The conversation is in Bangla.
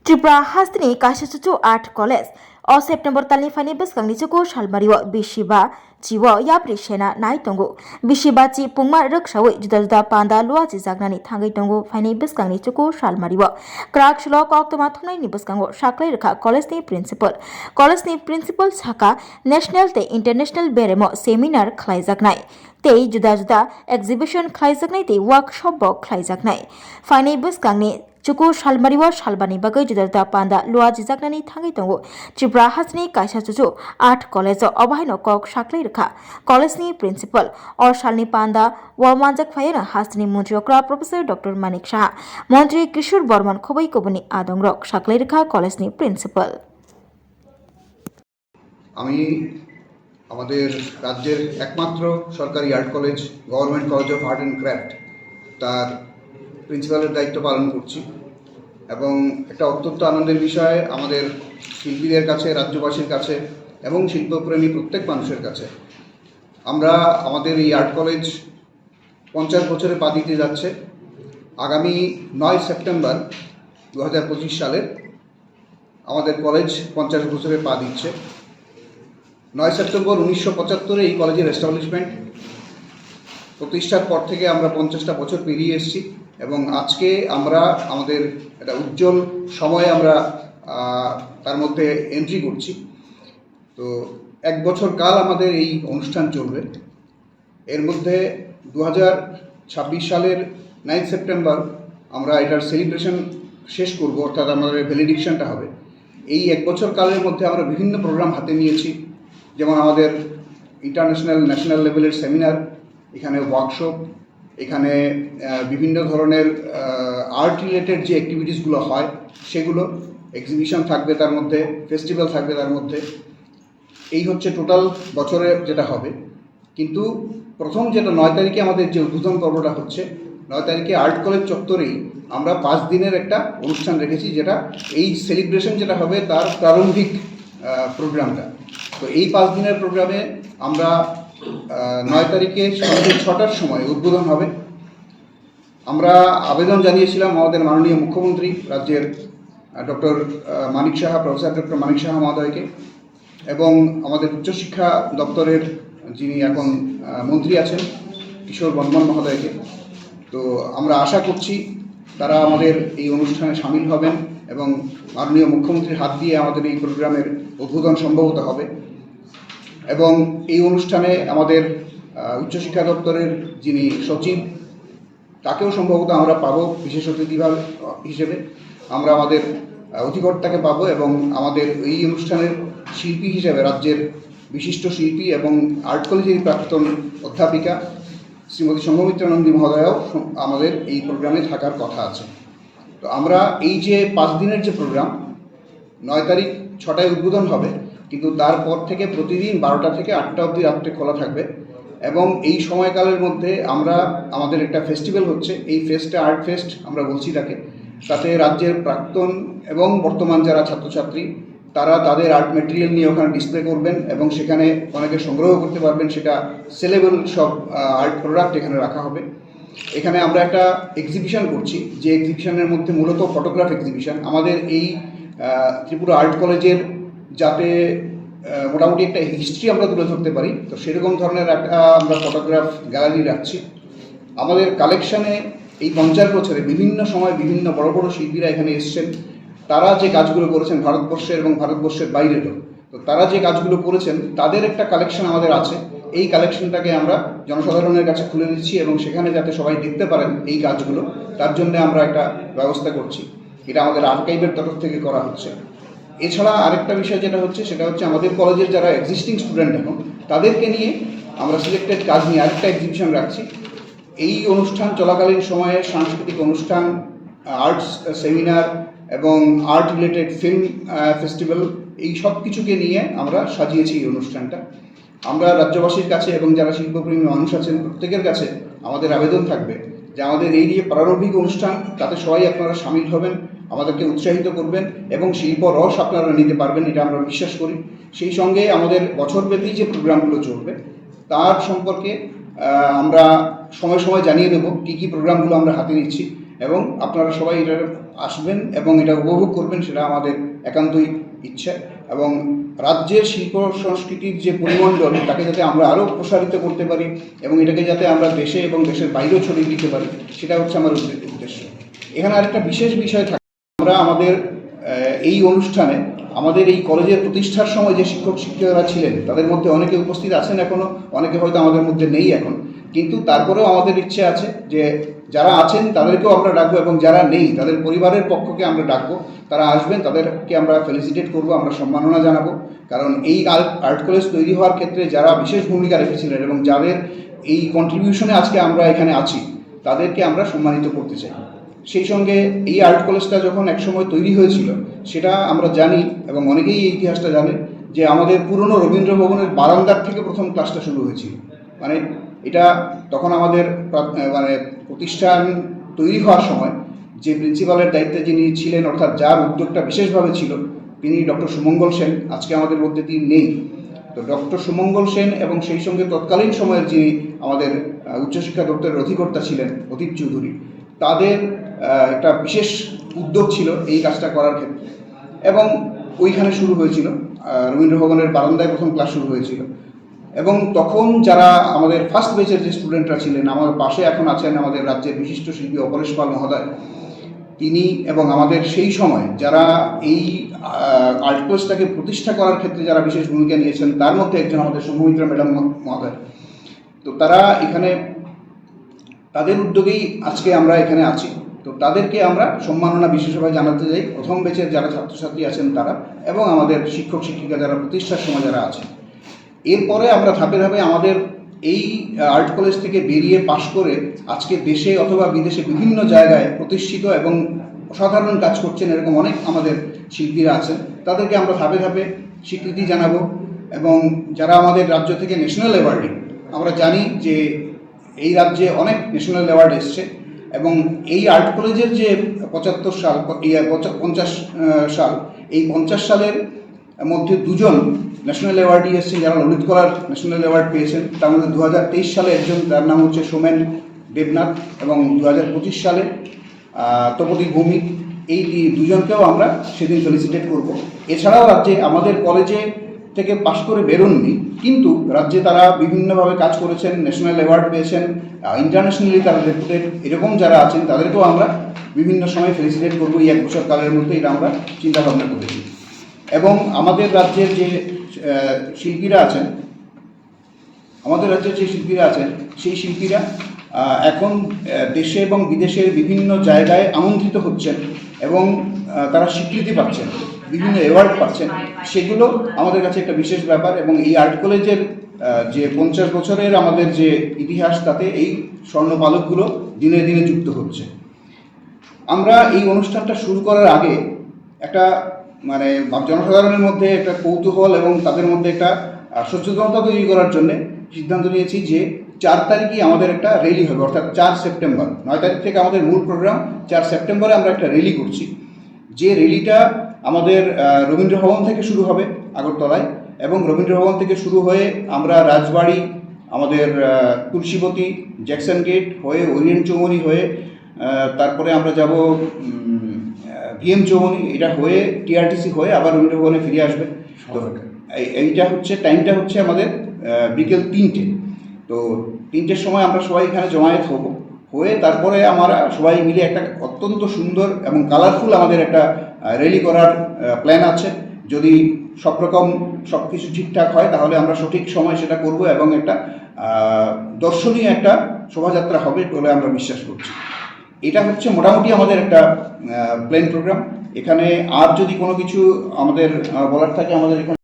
त्रिपुरा हास्तिनि काशीचुचु art college o September talni fani baskangi chuko shalmariwa bishiba chiwo yapri shena nai tongo bishiba chi pungma raksawi juda panda luaji jagnani thangai tongo fani baskangi chuko shalmariwa krak shlo koktoma thonai ni baskango shaklai rakha college ni principal saka national te international beremo seminar khlaijaknai tei juda exhibition khlaijaknai te workshop bo khlaijaknai fani baskangi chuku shalmariwa shalbani bagai juda panda lua jijaknani thangai tongo Tripura Hasni kaisa chuchu art college obahaino kok shaklai rakha college ni principal or shalni panda walmanjak phayena hasni mantri okra professor Dr. Manik Shah mantri Kishore Borman khobai kobuni adongrok shaklai rakha college ni principal আমি আমাদের রাজ্যের একমাত্র সরকারি art college government college of art and craft তার প্রিন্সিপালের দায়িত্ব পালন করছি এবং একটা অত্যন্ত আনন্দের বিষয় আমাদের শিল্পীদের কাছে রাজ্যবাসীর কাছে এবং শিল্পপ্রেমী প্রত্যেক মানুষের কাছে আমরা আমাদের এই আর্ট কলেজ 50 বছরে পা দিতে যাচ্ছে আগামী 9 সেপ্টেম্বর 2025 সালে আমাদের কলেজ 50 বছরে পা দিচ্ছে 9 সেপ্টেম্বর 1975 এই কলেজের এস্টাবলিশমেন্ট প্রতিষ্ঠার পর থেকে আমরা 50টা বছর পেরিয়ে এসেছি এবং আজকে আমরা আমাদের একটা উজ্জ্বল সময়ে আমরা তার মধ্যে এন্ট্রি করছি তো এক বছর কাল আমাদের এই অনুষ্ঠান চলবে এর মধ্যে 2026 সালের 9 সেপ্টেম্বর আমরা এটার সেলিব্রেশন শেষ করব অর্থাৎ আমাদের ভ্যালিডিকশনটা হবে এই এক বছর কালের মধ্যে আমরা বিভিন্ন প্রোগ্রাম হাতে নিয়েছি যেমন আমাদের ইন্টারন্যাশনাল ন্যাশনাল লেভেলের সেমিনার এখানে ওয়ার্কশপ এখানে বিভিন্ন ধরনের আর্ট রিলেটেড যে অ্যাক্টিভিটিসগুলো হয় সেগুলো এক্সিবিশন থাকবে তার মধ্যে ফেস্টিভ্যাল থাকবে তার মধ্যে এই হচ্ছে টোটাল বছরে যেটা হবে কিন্তু প্রথম যেটা 9 তারিখে আমাদের যে উদ্বোধন পর্বটা হচ্ছে 9 তারিখে আর্ট কলেজ চত্বরেই আমরা 5 দিনের একটা অনুষ্ঠান রেখেছি যেটা এই সেলিব্রেশন যেটা হবে তার প্রারম্ভিক প্রোগ্রামটা তো এই 5 দিনের প্রোগ্রামে আমরা 9 তারিখে সন্ধ্যে 6টার সময় উদ্বোধন হবে আমরা আবেদন জানিয়েছিলাম আমাদের মাননীয় মুখ্যমন্ত্রী রাজ্যের doctor Manik Saha professor doctor Manik Saha মহোদয়কে এবং আমাদের উচ্চশিক্ষা দপ্তরের যিনি এখন মন্ত্রী আছেন কিশোর বর্মন মহোদয়কে তো আমরা আশা করছি তারা আমাদের এই অনুষ্ঠানে সামিল হবেন এবং মাননীয় মুখ্যমন্ত্রীর হাত দিয়ে আমাদের এই প্রোগ্রামের উদ্বোধন সম্ভবত হবে এবং এই অনুষ্ঠানে আমাদের উচ্চশিক্ষা দপ্তরের যিনি সচিব তাকেও সম্ভবত আমরা পাবো বিশেষ অতিথি হিসেবে আমরা আমাদের অধিকর্তাকে পাবো এবং আমাদের এই অনুষ্ঠানের শিল্পী হিসেবে রাজ্যের বিশিষ্ট শিল্পী এবং আর্ট কলেজের প্রাক্তন অধ্যাপিকা শ্রীমতী সংঘমিত্রা নন্দী মহোদয়াও আমাদের এই প্রোগ্রামে থাকার কথা আছে তো আমরা এই যে 5 দিনের যে প্রোগ্রাম 9 তারিখ 6টায় উদ্বোধন হবে কিন্তু তারপর থেকে প্রতিদিন 12টা থেকে 8টা অবধি রাত্রে খোলা থাকবে এবং এই সময়কালের মধ্যে আমরা আমাদের একটা ফেস্টিভ্যাল হচ্ছে এই ফেস্টে আর্ট ফেস্ট আমরা বলছি তাতে রাজ্যের প্রাক্তন এবং বর্তমান যারা ছাত্রছাত্রী তারা তাদের আর্ট মেটেরিয়াল নিয়ে ওখানে ডিসপ্লে করবেন এবং সেখানে অনেকে সংগ্রহ করতে পারবেন সেটা সেলেবল সব আর্ট প্রোডাক্ট এখানে রাখা হবে এখানে আমরা একটা এক্সিবিশন করছি যে এক্সিবিশনের মধ্যে মূলত ফটোগ্রাফ এক্সিবিশন আমাদের এই ত্রিপুরা আর্ট কলেজের যাতে মোটামুটি একটা হিস্ট্রি আমরা তুলে ধরতে পারি তো সেরকম ধরনের একটা আমরা ফটোগ্রাফ গ্যালারি রাখছি আমাদের কালেকশানে এই 50 বছরে বিভিন্ন সময় বিভিন্ন বড় বড় শিল্পীরা এখানে এসছেন তারা যে কাজগুলো করেছেন ভারতবর্ষের এবং ভারতবর্ষের বাইরেরও তো তারা যে কাজগুলো করেছেন তাদের একটা কালেকশন আমাদের আছে এই কালেকশনটাকে আমরা জনসাধারণের কাছে খুলে দিচ্ছি এবং সেখানে যাতে সবাই দেখতে পারেন এই কাজগুলো তার জন্য আমরা একটা ব্যবস্থা করছি এটা আমাদের আর্কাইভের তরফ থেকে করা হচ্ছে এছাড়া আরেকটা বিষয় যেটা হচ্ছে সেটা হচ্ছে আমাদের কলেজের যারা এক্সিস্টিং স্টুডেন্ট এখন তাদেরকে নিয়ে আমরা সিলেক্টেড কাজ নিয়ে আরেকটা এক্সিবিশন রাখছি এই অনুষ্ঠান চলাকালীন সময়ে সাংস্কৃতিক অনুষ্ঠান আর্টস সেমিনার এবং আর্ট রিলেটেড ফিল্ম ফেস্টিভ্যাল এই সব কিছুকে নিয়ে আমরা সাজিয়েছি এই অনুষ্ঠানটা আমরা রাজ্যবাসীর কাছে এবং যারা শিল্পপ্রেমী মানুষ আছেন প্রত্যেকের কাছে আমাদের আবেদন থাকবে যে আমাদের এই যে প্রারম্ভিক অনুষ্ঠান তাতে সবাই আপনারা সামিল হবেন আমাদেরকে উৎসাহিত করবেন এবং শিল্প রস আপনারা নিতে পারবেন এটা আমরা বিশ্বাস করি সেই সঙ্গে আমাদের বছরব্যাপী যে প্রোগ্রামগুলো চলবে তার সম্পর্কে আমরা সময় সময় জানিয়ে দেবো কী কী প্রোগ্রামগুলো আমরা হাতে নিচ্ছি এবং আপনারা সবাই এটার আসবেন এবং এটা উপভোগ করবেন, সেটা আমাদের একান্তই ইচ্ছা। এবং রাজ্যের শিল্প সংস্কৃতির যে পরিমণ্ডল, তাকে যাতে আমরা আরও প্রসারিত করতে পারি এবং এটাকে যাতে আমরা দেশে এবং দেশের বাইরেও ছড়িয়ে দিতে পারি, সেটা হচ্ছে আমার উদ্দেশ্য। এখানে আরেকটা বিশেষ বিষয় থাকে, আমরা আমাদের এই অনুষ্ঠানে আমাদের এই কলেজের প্রতিষ্ঠার সময় যে শিক্ষক শিক্ষিকারা ছিলেন, তাদের মধ্যে অনেকে উপস্থিত আছেন এখনও, অনেকে হয়তো আমাদের মধ্যে নেই এখন, কিন্তু তারপরেও আমাদের ইচ্ছে আছে যে যারা আছেন তাদেরকেও আমরা ডাকবো এবং যারা নেই তাদের পরিবারের পক্ষকে আমরা ডাকবো, তারা আসবেন, তাদেরকে আমরা ফেলিসিটেট করব, আমরা সম্মাননা জানাবো। কারণ এই আর্ট কলেজ তৈরি হওয়ার ক্ষেত্রে যারা বিশেষ ভূমিকা রেখেছিলেন এবং যাদের এই কন্ট্রিবিউশনে আজকে আমরা এখানে আছি, তাদেরকে আমরা সম্মানিত করতে চাই। সেই সঙ্গে এই আর্ট কলেজটা যখন একসময় তৈরি হয়েছিল, সেটা আমরা জানি এবং অনেকেই এই ইতিহাসটা জানেন যে আমাদের পুরনো রবীন্দ্র ভবনের বারান্দার থেকে প্রথম ক্লাসটা শুরু হয়েছিল। মানে এটা তখন আমাদের প্রতিষ্ঠান তৈরি হওয়ার সময় যে প্রিন্সিপালের দায়িত্বে যিনি ছিলেন, অর্থাৎ যার উদ্যোগটা বিশেষভাবে ছিল, তিনি ডক্টর সুমঙ্গল সেন। আজকে আমাদের মধ্যে তিনি নেই। তো ডক্টর সুমঙ্গল সেন এবং সেই সঙ্গে তৎকালীন সময়ের যিনি আমাদের উচ্চশিক্ষা দপ্তরের অধিকর্তা ছিলেন অতীত চৌধুরী, তাদের একটা বিশেষ উদ্যোগ ছিল এই কাজটা করার ক্ষেত্রে, এবং ওইখানে শুরু হয়েছিল, রবীন্দ্র ভবনের বারান্দায় প্রথম ক্লাস শুরু হয়েছিল। এবং তখন যারা আমাদের ফার্স্ট ব্যাচের যে স্টুডেন্টরা ছিলেন, আমাদের পাশে এখন আছেন আমাদের রাজ্যের বিশিষ্ট শিল্পী অপরেশ পাল মহোদয়, তিনি এবং আমাদের সেই সময় যারা এই আর্ট কলেজটাকে প্রতিষ্ঠা করার ক্ষেত্রে যারা বিশেষ ভূমিকা নিয়েছেন, তার মধ্যে একজন আমাদের সৌমিত্রা ম্যাডাম মহোদয়। তো তারা এখানে, তাদের উদ্যোগেই আজকে আমরা এখানে আছি। তো তাদেরকে আমরা সম্মাননা বিশেষভাবে জানাতে চাই, প্রথম ব্যাচের যারা ছাত্রছাত্রী আছেন তারা এবং আমাদের শিক্ষক শিক্ষিকা যারা প্রতিষ্ঠার সময় যারা আছেন। এরপরে আমরা ধাপে ধাপে আমাদের এই আর্ট কলেজ থেকে বেরিয়ে পাশ করে আজকে দেশে অথবা বিদেশে বিভিন্ন জায়গায় প্রতিষ্ঠিত এবং অসাধারণ কাজ করছেন এরকম অনেক আমাদের শিল্পীরা আছেন, তাদেরকে আমরা ধাপে ধাপে স্বীকৃতি জানাবো। এবং যারা আমাদের রাজ্য থেকে ন্যাশনাল অ্যাওয়ার্ডে, আমরা জানি যে এই রাজ্যে অনেক ন্যাশনাল অ্যাওয়ার্ড এসছে, এবং এই আর্ট কলেজের যে 75 সাল, 50 সাল, এই 50 সালের মধ্যে দুজন ন্যাশনাল অ্যাওয়ার্ডই এসেছেন যারা ললিত কলার ন্যাশনাল অ্যাওয়ার্ড পেয়েছেন। তার মধ্যে 2023 সালে একজন, তার নাম হচ্ছে সোমেন দেবনাথ, এবং 2025 সালে তপতি ভৌমিক। এই দুজনকেও আমরা সেদিন ফেলিসিটেট করব। এছাড়াও রাজ্যে আমাদের কলেজে থেকে পাশ করে বেরোননি, কিন্তু রাজ্যে তারা বিভিন্নভাবে কাজ করেছেন, ন্যাশনাল অ্যাওয়ার্ড পেয়েছেন, ইন্টারন্যাশনালি তারা রেপুটেড, এরকম যারা আছেন তাদেরকেও আমরা বিভিন্ন সময় ফেলিসিটেট করবো এই 1 বছর কালের মধ্যে। এটা আমরা চিন্তাভাবনা করেছি। এবং আমাদের রাজ্যের যে শিল্পীরা আছেন, সেই শিল্পীরা এখন দেশে এবং বিদেশের বিভিন্ন জায়গায় আমন্ত্রিত হচ্ছেন এবং তারা স্বীকৃতি পাচ্ছেন, বিভিন্ন অ্যাওয়ার্ড পাচ্ছেন। সেগুলো আমাদের কাছে একটা বিশেষ ব্যাপার। এবং এই আর্ট কলেজের যে 50 বছরের আমাদের যে ইতিহাস, তাতে এই স্বর্ণপালকগুলো দিনে দিনে যুক্ত হচ্ছে। আমরা এই অনুষ্ঠানটা শুরু করার আগে একটা জনসাধারণের মধ্যে একটা কৌতূহল এবং তাদের মধ্যে একটা সচেতনতা তৈরি করার জন্য সিদ্ধান্ত নিয়েছি যে 4 তারিখই আমাদের একটা র্যালি হবে, অর্থাৎ 4 সেপ্টেম্বর। 9 তারিখ থেকে আমাদের মূল প্রোগ্রাম, 4 সেপ্টেম্বরে আমরা একটা র্যালি করছি। যে র্যালিটা আমাদের রবীন্দ্র ভবন থেকে শুরু হবে আগরতলায়, এবং রবীন্দ্র ভবন থেকে শুরু হয়ে আমরা রাজবাড়ি, আমাদের তুলসীবতী, জ্যাকসন গেট হয়ে, ওরিয়েন্ট চৌমনি হয়ে, তারপরে আমরা যাব ভিএম চৌমনি, এটা হয়ে টিআরটিসি হয়ে আবার রবীন্দ্র ভবনে ফিরে আসবে। তো এইটা হচ্ছে, টাইমটা হচ্ছে আমাদের বিকেল 3টে। তো 3টের সময় আমরা সবাই এখানে জমায়েত হয়ে তারপরে আমরা সবাই মিলে একটা অত্যন্ত সুন্দর এবং কালারফুল আমাদের একটা র্যালি করার প্ল্যান আছে। যদি সব কিছু ঠিকঠাক হয় তাহলে আমরা সঠিক সময় সেটা করব এবং একটা দর্শনীয় একটা শোভাযাত্রা হবে বলে আমরা বিশ্বাস করছি। এটা হচ্ছে মোটামুটি আমাদের একটা প্ল্যান প্রোগ্রাম। এখানে আর যদি কোনো কিছু আমাদের বলার থাকে, আমাদের এখানে